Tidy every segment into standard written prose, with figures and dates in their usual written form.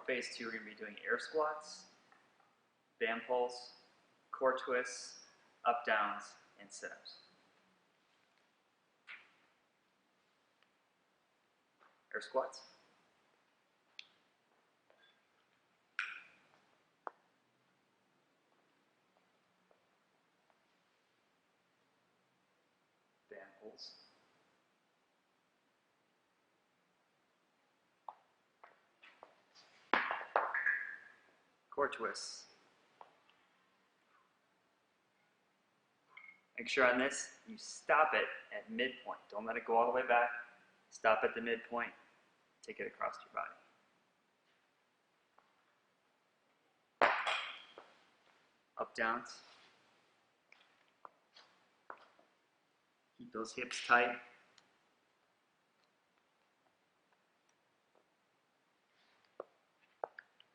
phase 2, we're going to be doing air squats, band pulls, core twists, up downs, and sit-ups. Air squats. Band pulls. Core twists. Make sure on this, you stop it at midpoint. Don't let it go all the way back. Stop at the midpoint. Take it across your body. Up downs. Keep those hips tight.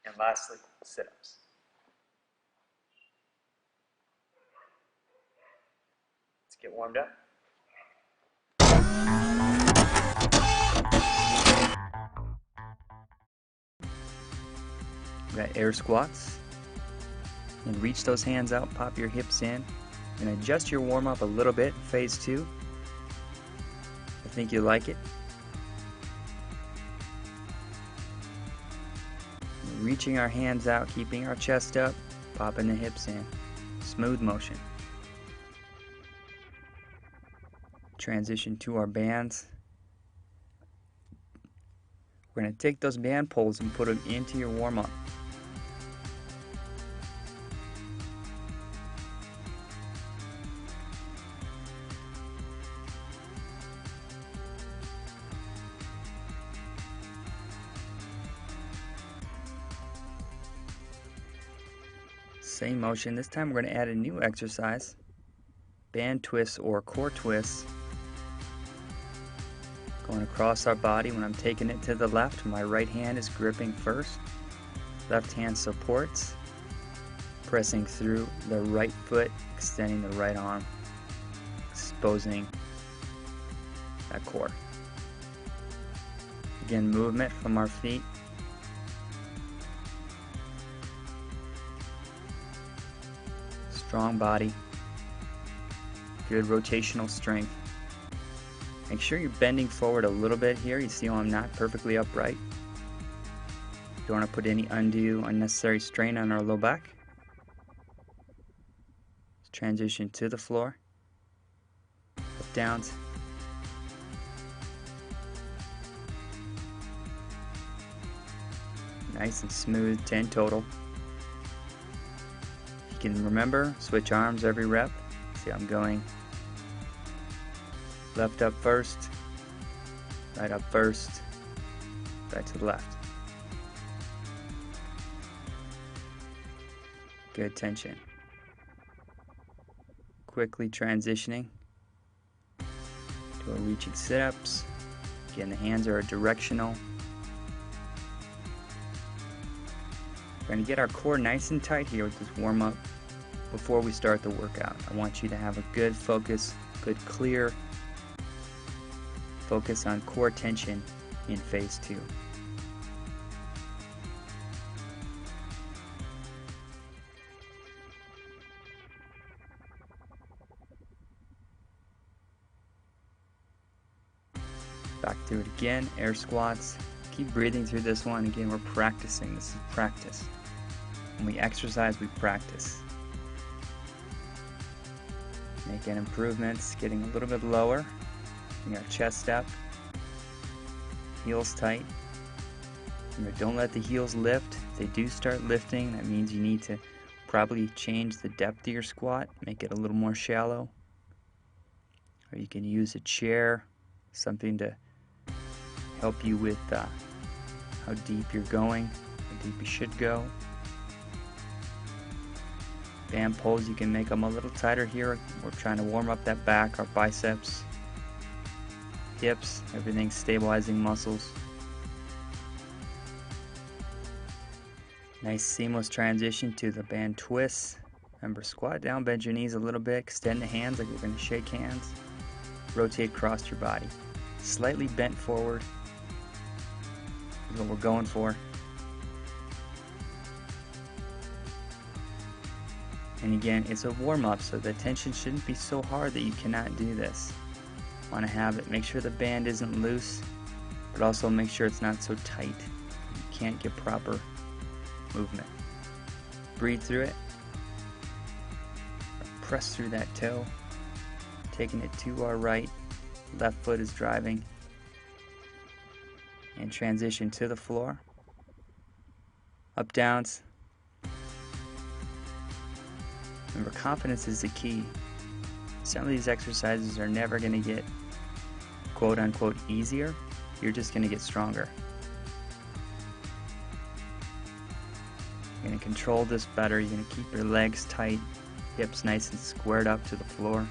And lastly, sit-ups. Let's get warmed up. We got air squats. And reach those hands out, pop your hips in, and adjust your warm-up a little bit, phase 2. I think you like it. Reaching our hands out, keeping our chest up, popping the hips in. Smooth motion. Transition to our bands. We're going to take those band pulls and put them into your warm-up. Same motion. This time we're going to add a new exercise. Band twists or core twists. Going across our body. When I'm taking it to the left, my right hand is gripping first. Left hand supports. Pressing through the right foot, extending the right arm, exposing that core. Again, movement from our feet. Strong body, good rotational strength. Make sure you're bending forward a little bit here. You see how I'm not perfectly upright. You don't want to put any undue, unnecessary strain on our low back. Let's transition to the floor. Up downs. Nice and smooth, 10 total. You can remember, switch arms every rep. See, I'm going left up first, right up first, back to the left. Good tension. Quickly transitioning to our reaching sit-ups. Again, the hands are directional. We're going to get our core nice and tight here with this warm-up before we start the workout. I want you to have a good focus, good clear focus on core tension in phase 2. Back through it again, air squats. Keep breathing through this one. Again, we're practicing. This is practice. When we exercise, we practice. Making improvements, getting a little bit lower. Bring our chest up. Heels tight. Remember, don't let the heels lift. If they do start lifting, that means you need to probably change the depth of your squat, make it a little more shallow. Or you can use a chair, something to help you with how deep you're going, how deep you should go. Band pulls, you can make them a little tighter here. We're trying to warm up that back, our biceps, hips, everything stabilizing muscles. Nice seamless transition to the band twists. Remember, squat down, bend your knees a little bit, extend the hands like we're going to shake hands. Rotate across your body. Slightly bent forward is what we're going for. And again, it's a warm-up, so the tension shouldn't be so hard that you cannot do this. Want to have it, make sure the band isn't loose, but also make sure it's not so tight you can't get proper movement. Breathe through it. Press through that toe, taking it to our right. Left foot is driving. And transition to the floor. Up downs. Remember, confidence is the key. Some of these exercises are never going to get quote unquote easier. You're just going to get stronger. You're going to control this better. You're going to keep your legs tight, hips nice and squared up to the floor.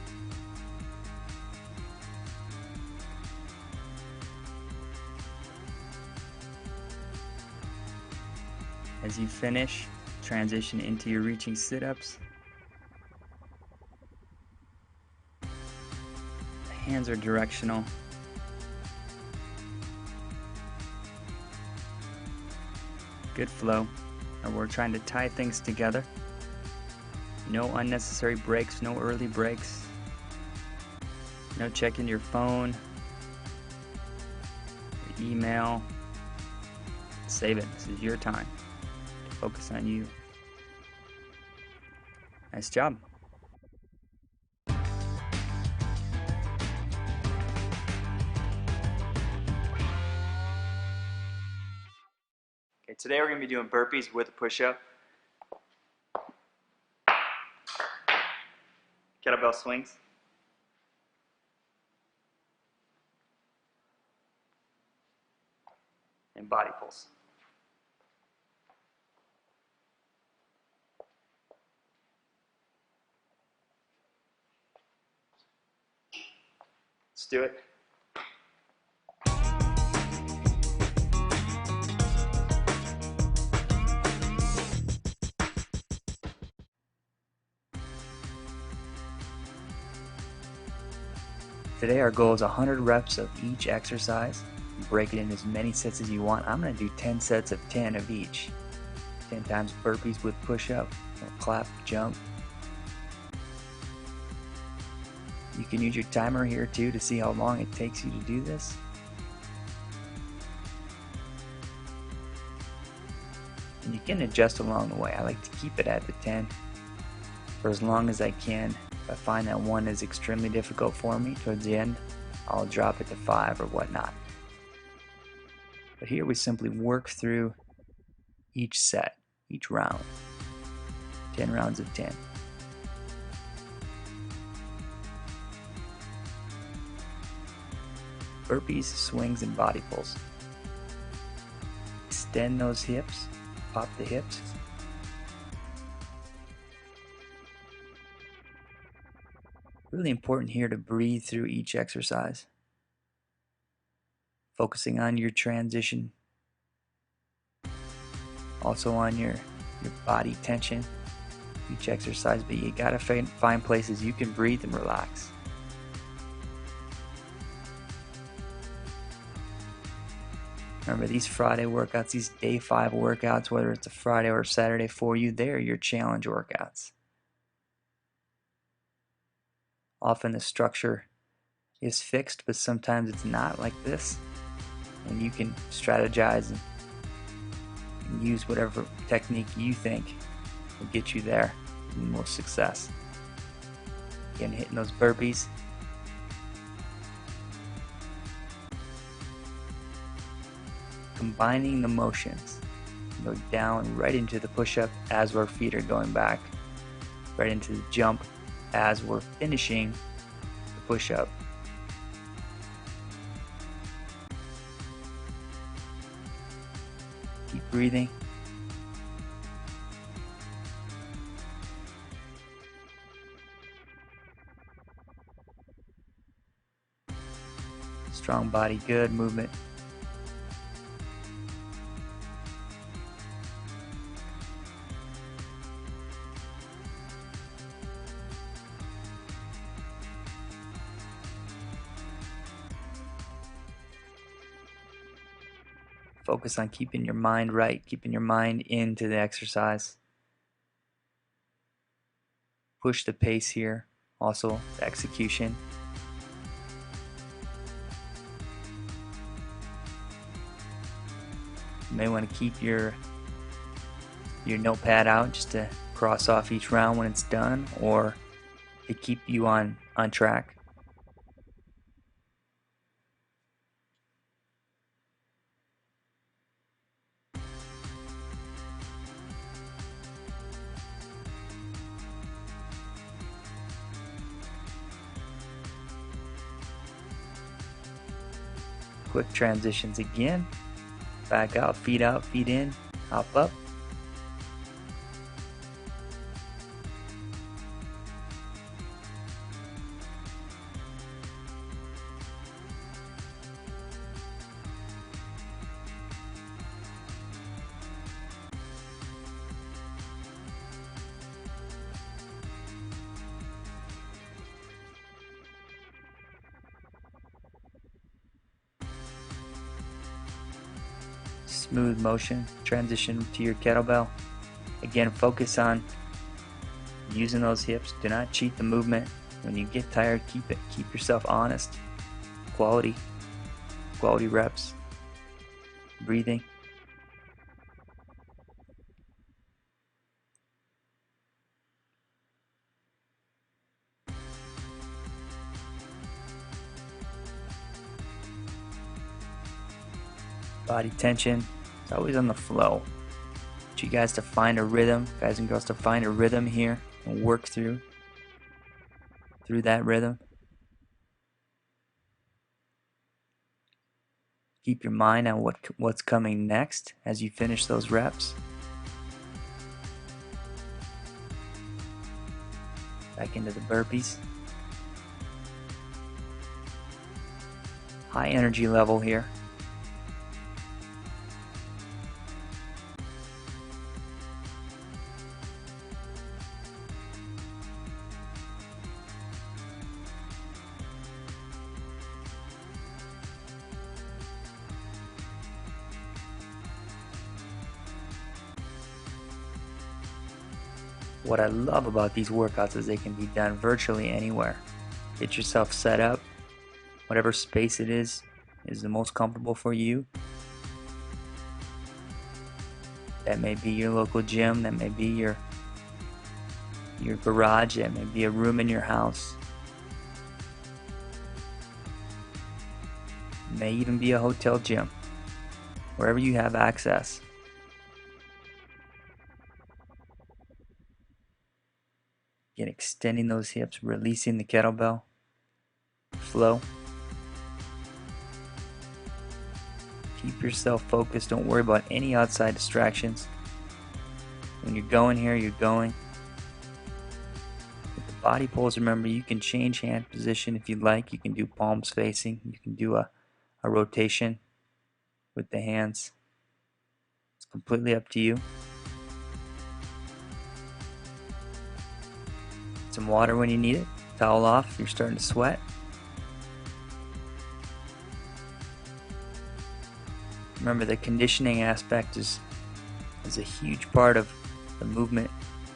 As you finish, transition into your reaching sit-ups. The hands are directional. Good flow. And we're trying to tie things together. No unnecessary breaks, no early breaks. No checking your phone, your email. Save it. This is your time. Focus on you. Nice job. Okay, today we're going to be doing burpees with a push-up. Kettlebell swings. And body pulls. Let's do it. Today our goal is 100 reps of each exercise. Break it in as many sets as you want. I'm going to do 10 sets of 10 of each. 10 times burpees with push-up, clap, jump. You can use your timer here too to see how long it takes you to do this. And you can adjust along the way. I like to keep it at the 10 for as long as I can. If I find that one is extremely difficult for me towards the end, I'll drop it to 5 or whatnot. But here we simply work through each set, each round. 10 rounds of 10. Burpees, swings, and body pulls. Extend those hips, pop the hips. Really important here to breathe through each exercise. Focusing on your transition. Also on your body tension, each exercise, but you gotta find places you can breathe and relax. Remember, these Friday workouts, these day 5 workouts, whether it's a Friday or a Saturday for you, they're your challenge workouts. Often the structure is fixed, but sometimes it's not, like this. And you can strategize and use whatever technique you think will get you there with the most success. Again, hitting those burpees. Combining the motions. Go down right into the push-up as our feet are going back. Right into the jump as we're finishing the push-up. Keep breathing. Strong body, good movement. Focus on keeping your mind right, keeping your mind into the exercise. push the pace here, also the execution. You may want to keep your notepad out just to cross off each round when it's done, or to keep you on track. Quick transitions again. Back out, feet in, hop up. Smooth motion, transition to your kettlebell. Again, focus on using those hips. Do not cheat the movement. When you get tired, keep yourself honest. Quality reps. Breathing. Body tension. It's always on the flow. I want you guys to find a rhythm, guys and girls, to find a rhythm here and work through that rhythm. Keep your mind on what's coming next as you finish those reps. Back into the burpees. High energy level here. What I love about these workouts is they can be done virtually anywhere. Get yourself set up, whatever space it is the most comfortable for you. That may be your local gym, that may be your garage, that may be a room in your house. It may even be a hotel gym, wherever you have access. Again, extending those hips, releasing the kettlebell. Flow. Keep yourself focused. Don't worry about any outside distractions. When you're going here, you're going. With the body pulls, remember, you can change hand position if you'd like. You can do palms facing. You can do a rotation with the hands. It's completely up to you. Some water when you need it. Towel off if you're starting to sweat. Remember, the conditioning aspect is a huge part of the movement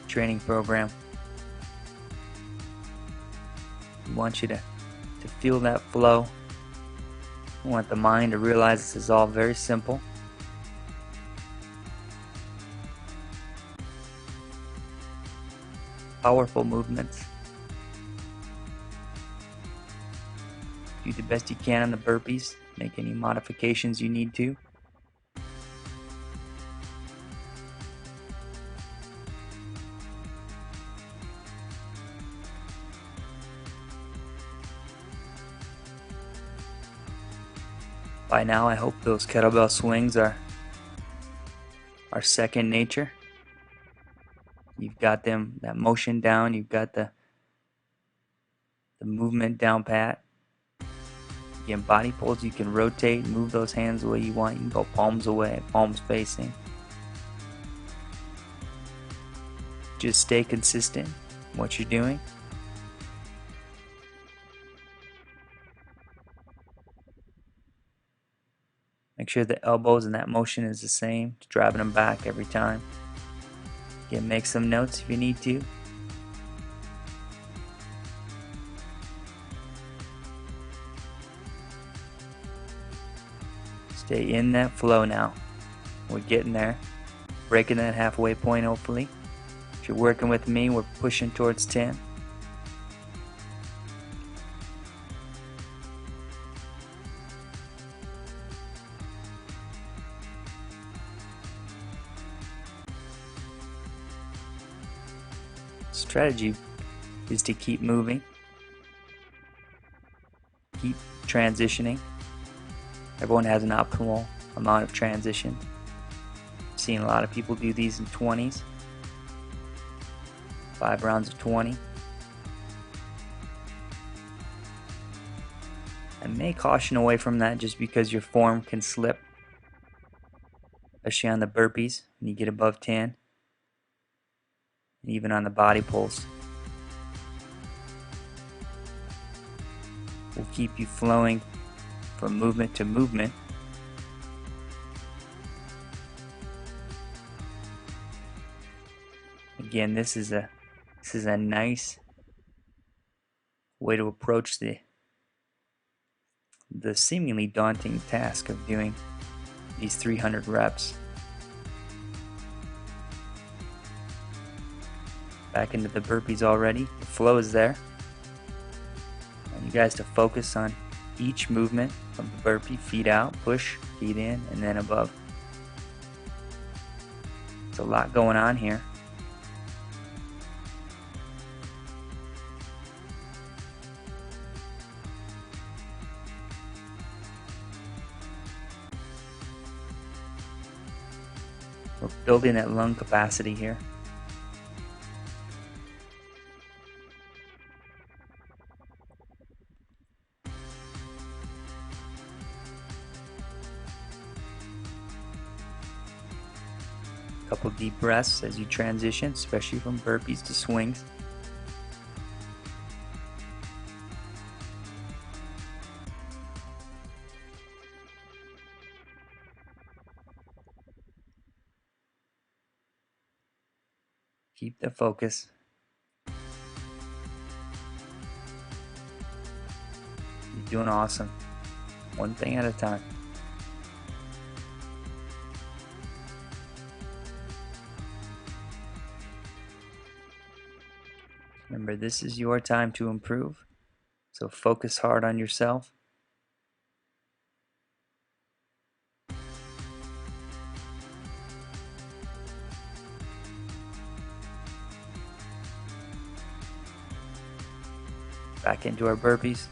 training program. We want you to feel that flow. We want the mind to realize this is all very simple. Powerful movements. Do the best you can on the burpees. Make any modifications you need to. By now, I hope those kettlebell swings are second nature. You've got that motion down. You've got the movement down pat. Again, body pulls, you can rotate, move those hands the way you want. You can go palms away, palms facing. Just stay consistent in what you're doing. Make sure the elbows and that motion is the same, driving them back every time. Again, make some notes if you need to. Stay in that flow now. We're getting there. Breaking that halfway point, hopefully. If you're working with me, we're pushing towards 10. Strategy is to keep moving, keep transitioning. Everyone has an optimal amount of transition. I've seen a lot of people do these in 20s, 5 rounds of 20. I may caution away from that just because your form can slip, especially on the burpees when you get above 10, and even on the body pulls. We'll keep you flowing from movement to movement. Again, this is a nice way to approach the seemingly daunting task of doing these 300 reps. Back into the burpees already. The flow is there. I want you guys to focus on each movement of the burpee. Feet out, push, feet in, and then above. There's a lot going on here. We're building that lung capacity here. Couple deep breaths as you transition, especially from burpees to swings. Keep the focus. You're doing awesome. One thing at a time. Remember, this is your time to improve, so focus hard on yourself. Back into our burpees.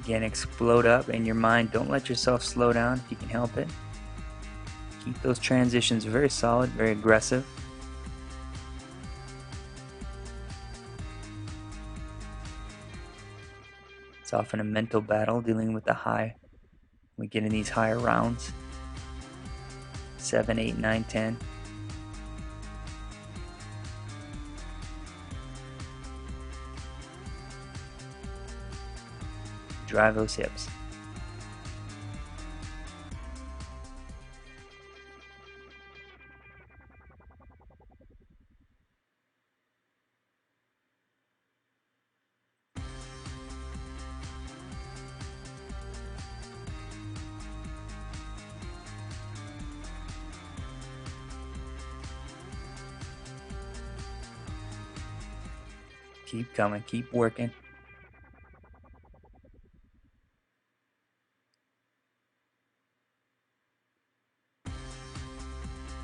Again, explode up in your mind. Don't let yourself slow down if you can help it. Keep those transitions very solid, very aggressive. It's often a mental battle dealing with the high. We get in these higher rounds. 7, 8, 9, 10. Drive those hips. Keep coming, keep working.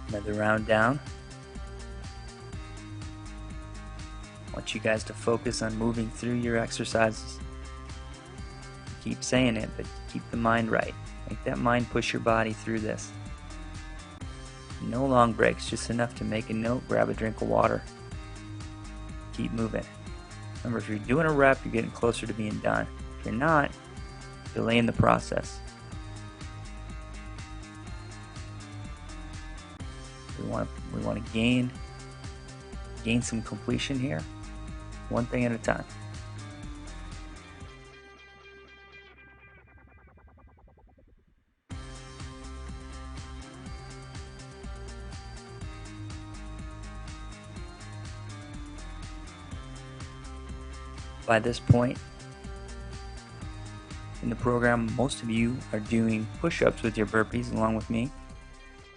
Another round down. I want you guys to focus on moving through your exercises. Keep saying it, but keep the mind right. Make that mind push your body through this. No long breaks, just enough to make a note, grab a drink of water. Keep moving. Remember, if you're doing a rep, you're getting closer to being done. If you're not, delaying the process. We want to gain some completion here, one thing at a time. By this point in the program, most of you are doing push-ups with your burpees along with me.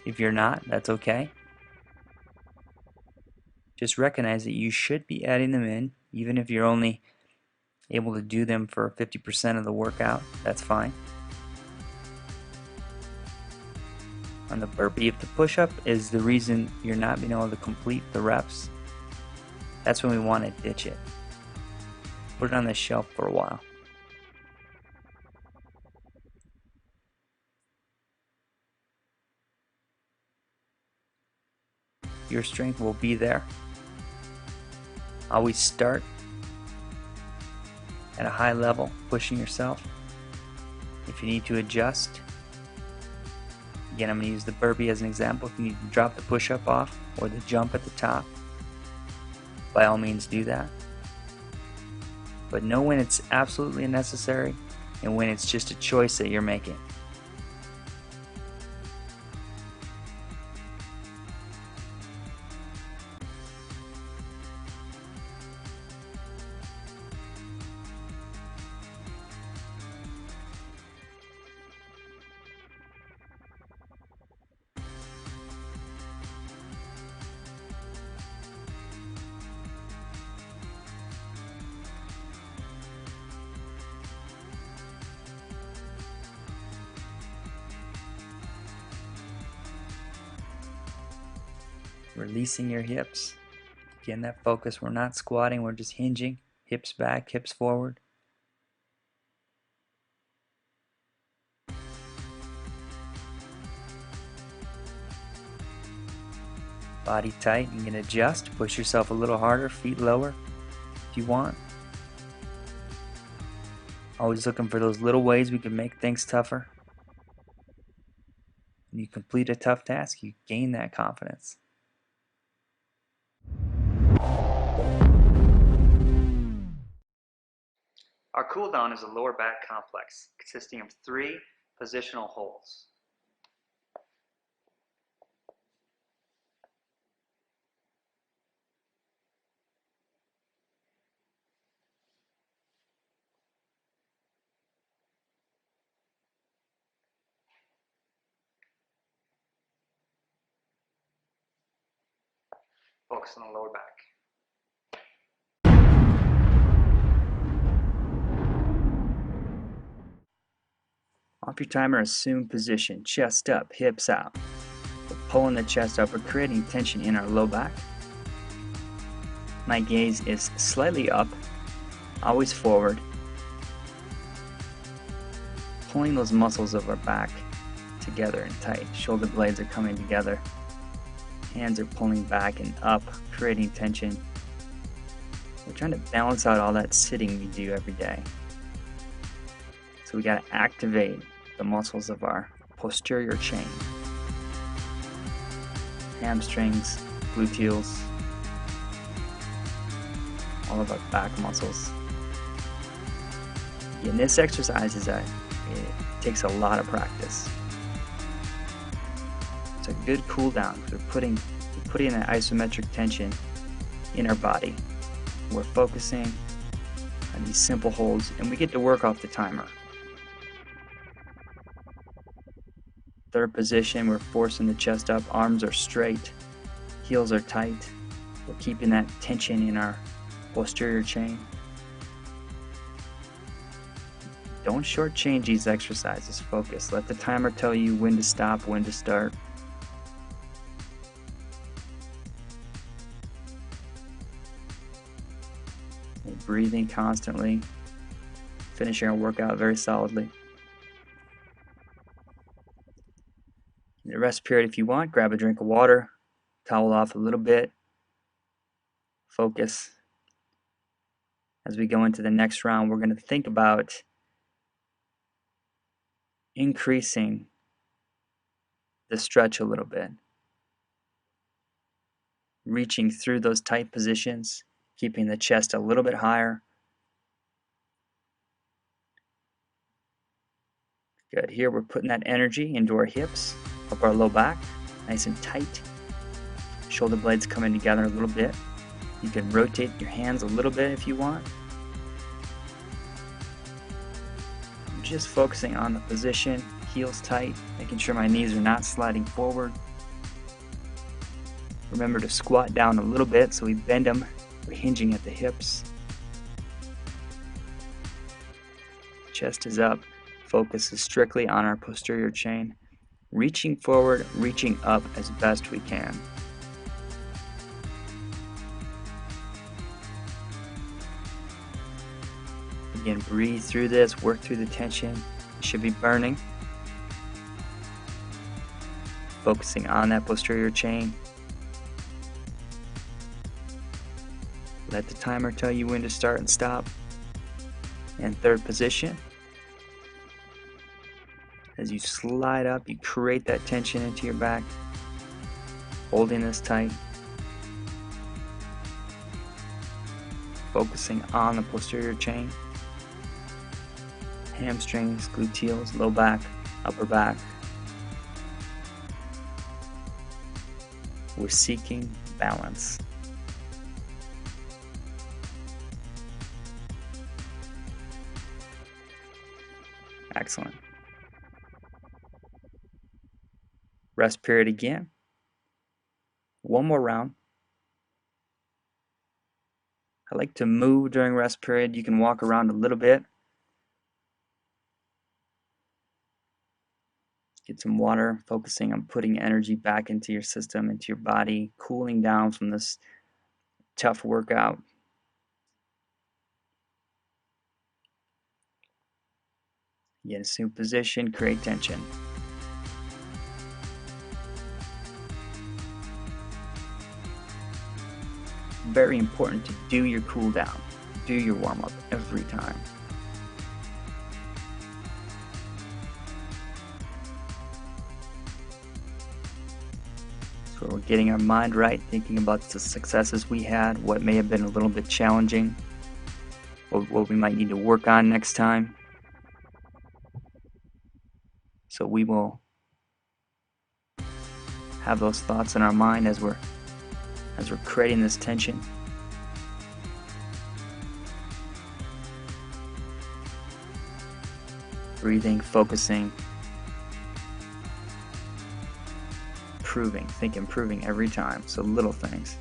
If you're not, that's okay. Just recognize that you should be adding them in, even if you're only able to do them for 50% of the workout, that's fine. On the burpee, if the push-up is the reason you're not being able to complete the reps, that's when we want to ditch it. Put it on the shelf for a while. Your strength will be there. Always start at a high level, pushing yourself. If you need to adjust, again, I'm going to use the burpee as an example. If you need to drop the push-up off or the jump at the top, by all means do that. But know when it's absolutely necessary and when it's just a choice that you're making. Releasing your hips. Again, that focus. We're not squatting, we're just hinging. Hips back, hips forward. Body tight. You can adjust. Push yourself a little harder. Feet lower if you want. Always looking for those little ways we can make things tougher. When you complete a tough task, you gain that confidence. Our cooldown is a lower back complex consisting of 3 positional holds. Focus on the lower back. Off your timer, assume position, chest up, hips out. We're pulling the chest up, we're creating tension in our low back. My gaze is slightly up, always forward. Pulling those muscles of our back together and tight. Shoulder blades are coming together. Hands are pulling back and up, creating tension. We're trying to balance out all that sitting we do every day. So we got to activate the muscles of our posterior chain. Hamstrings, gluteals, all of our back muscles. And this exercise it takes a lot of practice. It's a good cool down because we're putting that isometric tension in our body. We're focusing on these simple holds and we get to work off the timer. Third position, we're forcing the chest up, arms are straight, heels are tight. We're keeping that tension in our posterior chain. Don't shortchange these exercises, focus. Let the timer tell you when to stop, when to start. And breathing constantly, finishing our workout very solidly. In the rest period, if you want, grab a drink of water, towel off a little bit, focus. As we go into the next round, we're going to think about increasing the stretch a little bit. Reaching through those tight positions, keeping the chest a little bit higher. Good. Here we're putting that energy into our hips, up our low back, nice and tight. Shoulder blades coming together a little bit. You can rotate your hands a little bit if you want. just focusing on the position, heels tight, making sure my knees are not sliding forward. Remember to squat down a little bit so we bend them. We're hinging at the hips. Chest is up. Focus is strictly on our posterior chain. Reaching forward, reaching up as best we can. Again, breathe through this, work through the tension. It should be burning. Focusing on that posterior chain. Let the timer tell you when to start and stop. And third position. As you slide up, you create that tension into your back, holding this tight. Focusing on the posterior chain. Hamstrings, gluteals, low back, upper back. We're seeking balance. Excellent. Rest period again. One more round. I like to move during rest period. You can walk around a little bit. Get some water, focusing on putting energy back into your system, into your body, cooling down from this tough workout. Get assume position, create tension. Very important to do your cool down, do your warm up every time. So we're getting our mind right, thinking about the successes we had, what may have been a little bit challenging, what we might need to work on next time. So we will have those thoughts in our mind as we're creating this tension. Breathing, focusing, improving every time. So little things.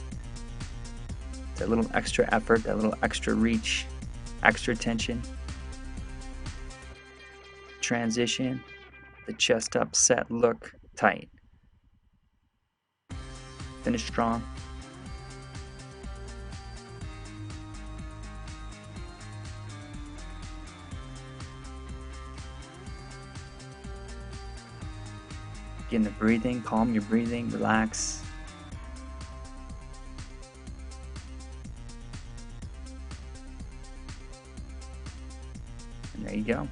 That little extra effort, that little extra reach, extra tension. Transition, the chest up, set, look, tight. Finish strong. Again, the breathing, calm your breathing, relax. And there you go.